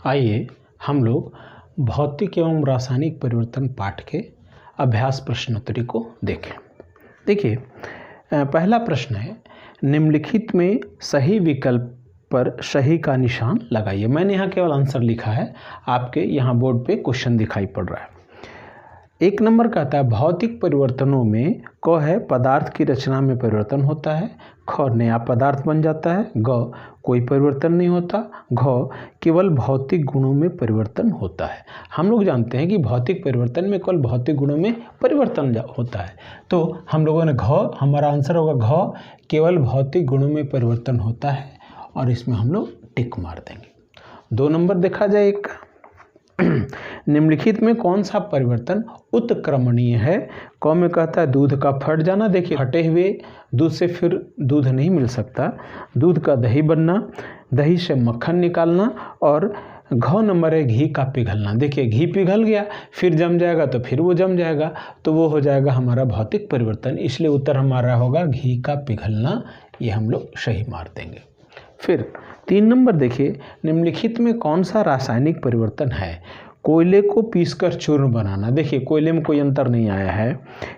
आइए हम लोग भौतिक एवं रासायनिक परिवर्तन पाठ के अभ्यास प्रश्नोत्तरी को देखें। देखिए पहला प्रश्न है, निम्नलिखित में सही विकल्प पर सही का निशान लगाइए। मैंने यहाँ केवल आंसर लिखा है, आपके यहाँ बोर्ड पे क्वेश्चन दिखाई पड़ रहा है। 1 नंबर कहता है भौतिक परिवर्तनों में क है पदार्थ की रचना में परिवर्तन होता है, ख नया पदार्थ बन जाता है, ग कोई परिवर्तन नहीं होता, घ केवल भौतिक गुणों में परिवर्तन होता है। हम लोग जानते हैं कि भौतिक परिवर्तन में केवल भौतिक गुणों में परिवर्तन होता है, तो हम लोगों ने घ, हमारा आंसर होगा घ, केवल भौतिक गुणों में परिवर्तन होता है, और इसमें हम लोग टिक मार देंगे। 2 नंबर देखा जाए एक, निम्नलिखित में कौन सा परिवर्तन उत्क्रमणीय है। क में कहता है दूध का फट जाना। देखिए फटे हुए दूध से फिर दूध नहीं मिल सकता। दूध का दही बनना, दही से मक्खन निकालना, और घ नंबर है घी का पिघलना। देखिए घी पिघल गया, फिर जम जाएगा तो फिर वो जम जाएगा, तो वो हो जाएगा हमारा भौतिक परिवर्तन। इसलिए उत्तर हमारा होगा घी का पिघलना। ये हम लोग सही मार देंगे। फिर 3 नंबर देखिए, निम्नलिखित में कौन सा रासायनिक परिवर्तन है। कोयले को पीसकर चूर्ण बनाना। देखिए कोयले में कोई अंतर नहीं आया है।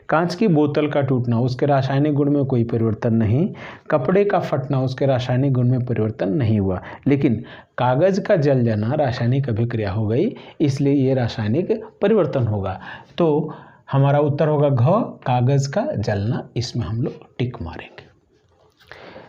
कांच की बोतल का टूटना, उसके रासायनिक गुण में कोई परिवर्तन नहीं। कपड़े का फटना, उसके रासायनिक गुण में परिवर्तन नहीं हुआ। लेकिन कागज का जल जाना रासायनिक अभिक्रिया हो गई, इसलिए ये रासायनिक परिवर्तन होगा। तो हमारा उत्तर होगा घ, कागज का जलना। इसमें हम लोग टिक मारेंगे।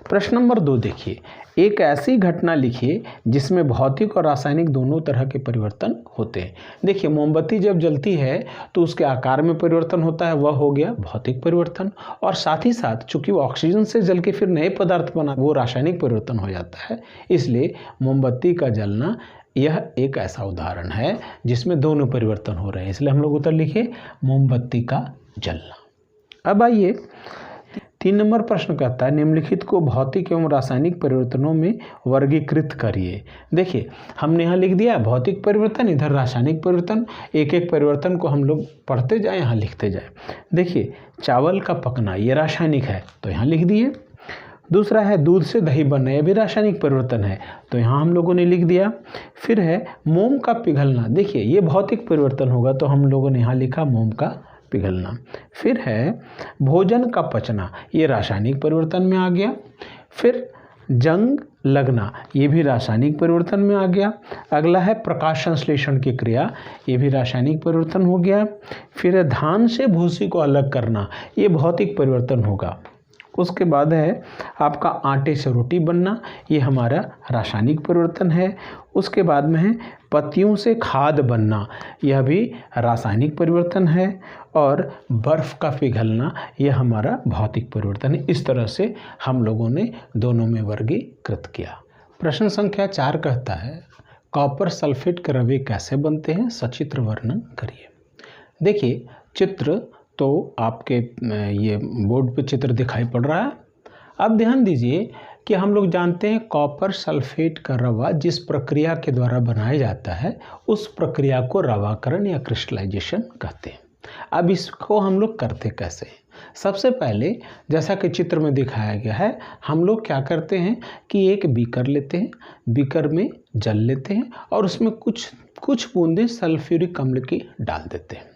प्रश्न नंबर 2 देखिए, एक ऐसी घटना लिखिए जिसमें भौतिक और रासायनिक दोनों तरह के परिवर्तन होते हैं। देखिए मोमबत्ती जब जलती है तो उसके आकार में परिवर्तन होता है, वह हो गया भौतिक परिवर्तन, और साथ ही साथ चूंकि वो ऑक्सीजन से जल के फिर नए पदार्थ बना, वो रासायनिक परिवर्तन हो जाता है। इसलिए मोमबत्ती का जलना यह एक ऐसा उदाहरण है जिसमें दोनों परिवर्तन हो रहे हैं, इसलिए हम लोग उत्तर लिखे मोमबत्ती का जलना। अब आइए 3 नंबर प्रश्न कहता है निम्नलिखित को भौतिक एवं रासायनिक परिवर्तनों में वर्गीकृत करिए। देखिए हमने यहाँ लिख दिया भौतिक परिवर्तन, इधर रासायनिक परिवर्तन। एक एक परिवर्तन को हम लोग पढ़ते जाए, यहाँ लिखते जाए। देखिए चावल का पकना ये रासायनिक है, तो यहाँ लिख दिए। दूसरा है दूध से दही बनना, यह भी रासायनिक परिवर्तन है, तो यहाँ हम लोगों ने लिख दिया। फिर है मोम का पिघलना, देखिए ये भौतिक परिवर्तन होगा, तो हम लोगों ने यहाँ लिखा मोम का पिघलना। फिर है भोजन का पचना, ये रासायनिक परिवर्तन में आ गया। फिर जंग लगना, ये भी रासायनिक परिवर्तन में आ गया। अगला है प्रकाश संश्लेषण की क्रिया, ये भी रासायनिक परिवर्तन हो गया। फिर है धान से भूसी को अलग करना, ये भौतिक परिवर्तन होगा। उसके बाद है आपका आटे से रोटी बनना, ये हमारा रासायनिक परिवर्तन है। उसके बाद में है पत्तियों से खाद बनना, यह भी रासायनिक परिवर्तन है। और बर्फ़ का पिघलना, यह हमारा भौतिक परिवर्तन है। इस तरह से हम लोगों ने दोनों में वर्गीकृत किया। प्रश्न संख्या 4 कहता है कॉपर सल्फेट के रवे कैसे बनते हैं, सचित्र वर्णन करिए। देखिए चित्र तो आपके ये बोर्ड पे चित्र दिखाई पड़ रहा है। अब ध्यान दीजिए कि हम लोग जानते हैं कॉपर सल्फेट का रवा जिस प्रक्रिया के द्वारा बनाया जाता है, उस प्रक्रिया को रवाकरण या क्रिस्टलाइजेशन कहते हैं। अब इसको हम लोग करते कैसे हैं? सबसे पहले जैसा कि चित्र में दिखाया गया है, हम लोग क्या करते हैं कि एक बीकर लेते हैं, बीकर में जल लेते हैं और उसमें कुछ बूंदें सल्फ्यूरिक अम्ल की डाल देते हैं।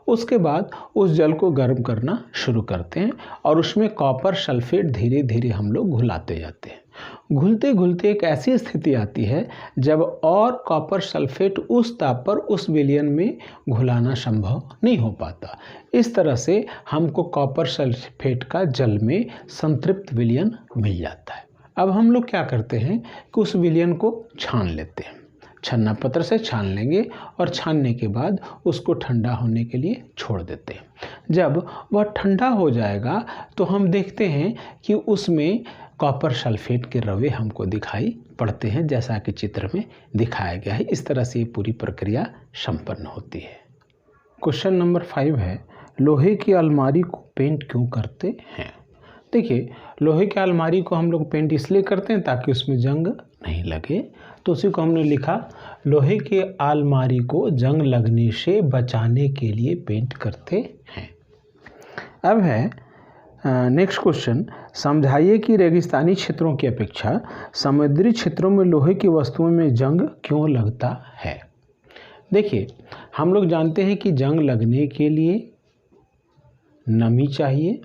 उसके बाद उस जल को गर्म करना शुरू करते हैं और उसमें कॉपर सल्फेट धीरे धीरे हम लोग घुलाते जाते हैं। घुलते घुलते एक ऐसी स्थिति आती है जब और कॉपर सल्फेट उस ताप पर उस विलयन में घुलाना संभव नहीं हो पाता। इस तरह से हमको कॉपर सल्फेट का जल में संतृप्त विलयन मिल जाता है। अब हम लोग क्या करते हैं कि उस विलयन को छान लेते हैं, छन्ना पत्र से छान लेंगे और छानने के बाद उसको ठंडा होने के लिए छोड़ देते हैं। जब वह ठंडा हो जाएगा तो हम देखते हैं कि उसमें कॉपर सल्फेट के रवे हमको दिखाई पड़ते हैं, जैसा कि चित्र में दिखाया गया है। इस तरह से ये पूरी प्रक्रिया संपन्न होती है। क्वेश्चन नंबर 5 है लोहे की अलमारी को पेंट क्यों करते हैं। देखिए लोहे की अलमारी को हम लोग पेंट इसलिए करते हैं ताकि उसमें जंग नहीं लगे, तो उसी को हमने लिखा लोहे की अलमारी को जंग लगने से बचाने के लिए पेंट करते हैं। अब है नेक्स्ट क्वेश्चन, समझाइए कि रेगिस्तानी क्षेत्रों की अपेक्षा समुद्री क्षेत्रों में लोहे की वस्तुओं में जंग क्यों लगता है। देखिए, हम लोग जानते हैं कि जंग लगने के लिए नमी चाहिए,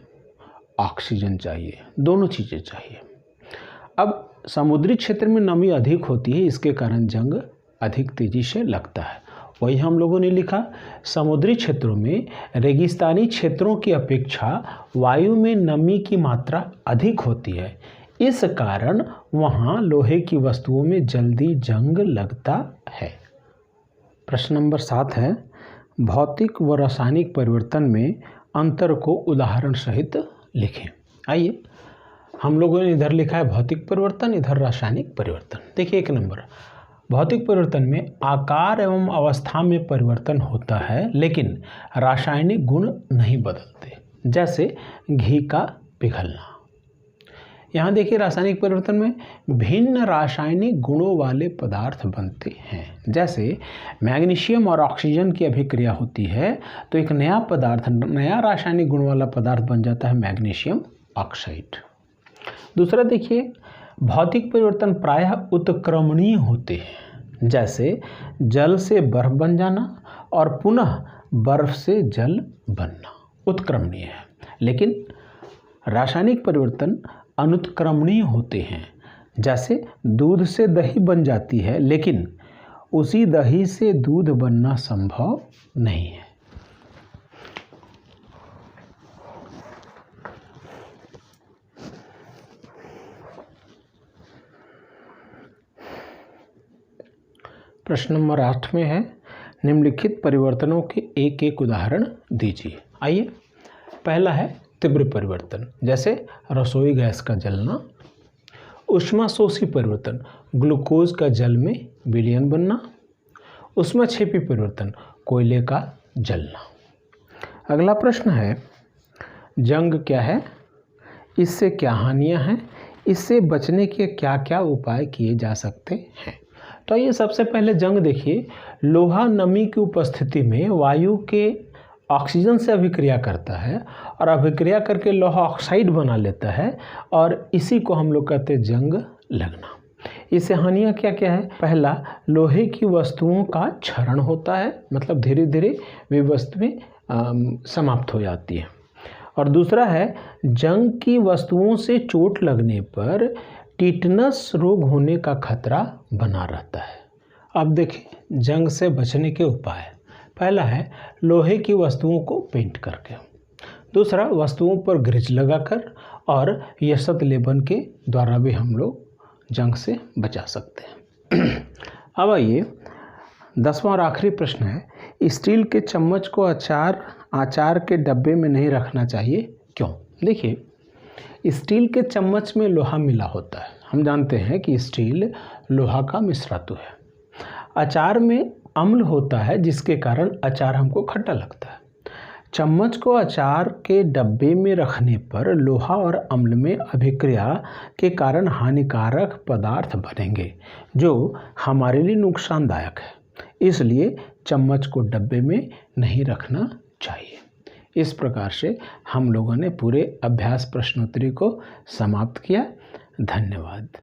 ऑक्सीजन चाहिए, दोनों चीज़ें चाहिए। अब समुद्री क्षेत्र में नमी अधिक होती है, इसके कारण जंग अधिक तेज़ी से लगता है। वही हम लोगों ने लिखा, समुद्री क्षेत्रों में रेगिस्तानी क्षेत्रों की अपेक्षा वायु में नमी की मात्रा अधिक होती है, इस कारण वहाँ लोहे की वस्तुओं में जल्दी जंग लगता है। प्रश्न नंबर 7 है, भौतिक व रासायनिक परिवर्तन में अंतर को उदाहरण सहित लिखें। आइए, हम लोगों ने इधर लिखा है भौतिक परिवर्तन, इधर रासायनिक परिवर्तन। देखिए 1 नंबर, भौतिक परिवर्तन में आकार एवं अवस्था में परिवर्तन होता है, लेकिन रासायनिक गुण नहीं बदलते, जैसे घी का पिघलना। यहाँ देखिए, रासायनिक परिवर्तन में भिन्न रासायनिक गुणों वाले पदार्थ बनते हैं। जैसे मैग्नीशियम और ऑक्सीजन की अभिक्रिया होती है तो एक नया पदार्थ, नया रासायनिक गुण वाला पदार्थ बन जाता है मैग्नीशियम ऑक्साइड। दूसरा देखिए, भौतिक परिवर्तन प्रायः उत्क्रमणीय होते हैं, जैसे जल से बर्फ बन जाना और पुनः बर्फ से जल बनना उत्क्रमणीय है। लेकिन रासायनिक परिवर्तन अनुत्क्रमणीय होते हैं, जैसे दूध से दही बन जाती है, लेकिन उसी दही से दूध बनना संभव नहीं है। प्रश्न नंबर 8 में है, निम्नलिखित परिवर्तनों के एक एक उदाहरण दीजिए। आइए, पहला है तीव्र परिवर्तन, जैसे रसोई गैस का जलना। ऊष्माशोषी परिवर्तन, ग्लूकोज का जल में विलयन बनना। ऊष्माक्षेपी परिवर्तन, कोयले का जलना। अगला प्रश्न है, जंग क्या है, इससे क्या हानियां हैं, इससे बचने के क्या क्या उपाय किए जा सकते हैं। तो ये सबसे पहले जंग देखिए, लोहा नमी की उपस्थिति में वायु के ऑक्सीजन से अभिक्रिया करता है और अभिक्रिया करके लोहा ऑक्साइड बना लेता है, और इसी को हम लोग कहते हैं जंग लगना। इससे हानियाँ क्या क्या है। पहला, लोहे की वस्तुओं का क्षरण होता है, मतलब धीरे धीरे वे वस्तुएं समाप्त हो जाती हैं। और दूसरा है, जंग की वस्तुओं से चोट लगने पर टिटनस रोग होने का खतरा बना रहता है। अब देखिए, जंग से बचने के उपाय। पहला है, लोहे की वस्तुओं को पेंट करके। दूसरा, वस्तुओं पर ग्रिज लगाकर, और यशत लेबन के द्वारा भी हम लोग जंग से बचा सकते हैं। अब आइए, 10वां और आखिरी प्रश्न है, स्टील के चम्मच को आचार के डब्बे में नहीं रखना चाहिए, क्यों। देखिए, स्टील के चम्मच में लोहा मिला होता है। हम जानते हैं कि स्टील लोहा का मिश्रतु है। अचार में अम्ल होता है, जिसके कारण अचार हमको खट्टा लगता है। चम्मच को अचार के डब्बे में रखने पर लोहा और अम्ल में अभिक्रिया के कारण हानिकारक पदार्थ बनेंगे, जो हमारे लिए नुकसानदायक है। इसलिए चम्मच को डब्बे में नहीं रखना चाहिए। इस प्रकार से हम लोगों ने पूरे अभ्यास प्रश्नोत्तरी को समाप्त किया। धन्यवाद।